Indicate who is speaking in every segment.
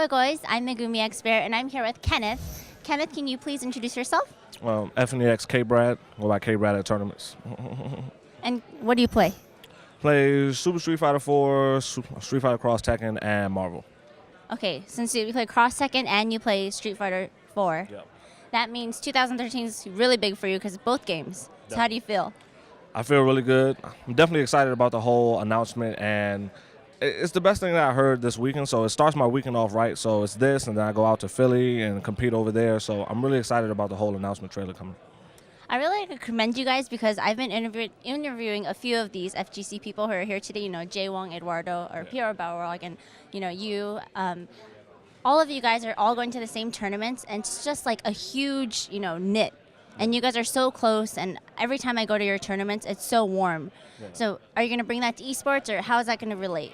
Speaker 1: Ahoy guys, I'm Megumi KBrad and I'm here with Kenneth. Kenneth, can you please introduce yourself?
Speaker 2: FNEX KBrad, go by KBrad at tournaments.
Speaker 1: And what do you play?
Speaker 2: Play Super Street Fighter 4, Street Fighter Cross Tekken, and Marvel.
Speaker 1: Okay, since you play Cross Tekken and you play Street Fighter 4,
Speaker 2: Yep.
Speaker 1: that means 2013 is really big for you because both games. So how do you feel?
Speaker 2: I feel really good. I'm definitely excited about the whole announcement, and it's the best thing that I heard this weekend. So it starts my weekend off right. So it's this, and then I go out to Philly and compete over there. So I'm really excited about the whole announcement trailer coming.
Speaker 1: I really commend you guys because I've been interviewing a few of these FGC people who are here today, Jay Wong, Eduardo, or Pierre Bauerog, and you. All of you guys are all going to the same tournaments, and it's just like a huge, knit. And you guys are so close, and every time I go to your tournaments, it's so warm. Yeah. So are you going to bring that to esports, or how is that going to relate?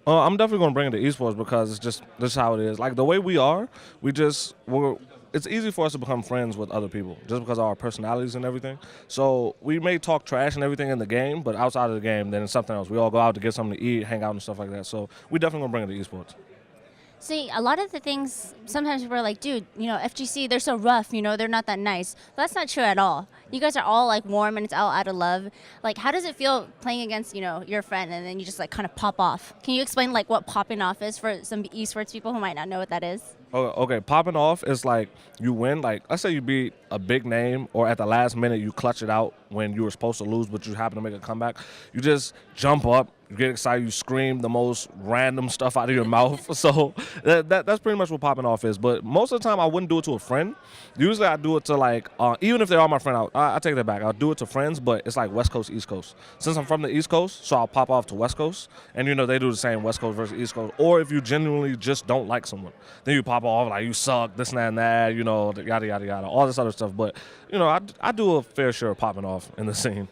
Speaker 2: I'm definitely going to bring it to esports because it's just how it is. Like the way we are, it's easy for us to become friends with other people just because of our personalities and everything. So we may talk trash and everything in the game, but outside of the game, then it's something else. We all go out to get something to eat, hang out and stuff like that. So we definitely going to bring it to esports.
Speaker 1: See, a lot of the things, sometimes people are like, dude, FGC, they're so rough, they're not that nice. But that's not true at all. You guys are all like warm and it's all out of love. Like, how does it feel playing against, your friend and then you just like kind of pop off? Can you explain like what popping off is for some esports people who might not know what that is?
Speaker 2: Okay, popping off is like you win. Like, let's say you beat a big name, or at the last minute you clutch it out when you were supposed to lose, but you happen to make a comeback. You just jump up, you get excited, you scream the most random stuff out of your mouth. So that's pretty much what popping off is. But most of the time, I wouldn't do it to a friend. Usually, I do it to like even if they are my friend, I take that back. I'll do it to friends, but it's like West Coast, East Coast. Since I'm from the East Coast, so I'll pop off to West Coast, and they do the same West Coast versus East Coast. Or if you genuinely just don't like someone, then you pop off like you suck, this and that, yada yada yada, all this other stuff. But I do a fair share of popping off in the scene.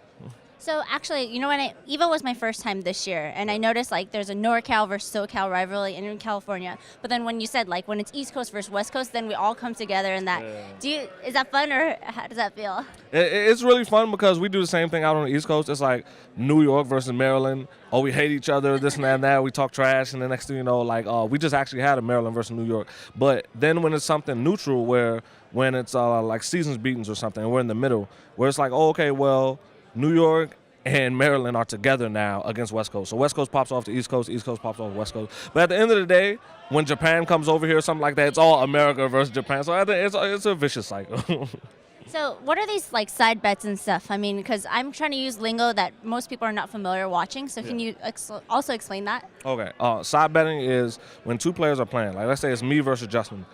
Speaker 1: So actually, when EVO was my first time this year, and I noticed like there's a NorCal versus SoCal rivalry in California. But then when you said like when it's East Coast versus West Coast, then we all come together and that. Yeah. Is that fun or how does that feel?
Speaker 2: It's really fun because we do the same thing out on the East Coast. It's like New York versus Maryland. Oh, we hate each other, this and that. We talk trash, and the next thing you know, we just actually had a Maryland versus New York. But then when it's something neutral, when it's like seasons beatings or something, and we're in the middle, where it's like, oh, okay, well, New York and Maryland are together now against West Coast. So West Coast pops off to East Coast pops off to West Coast. But at the end of the day, when Japan comes over here or something like that, it's all America versus Japan. So I think it's a vicious cycle.
Speaker 1: So what are these like side bets and stuff? I mean, because I'm trying to use lingo that most people are not familiar watching. So can you also explain that?
Speaker 2: Okay. Side betting is when two players are playing. Like let's say it's me versus Justin.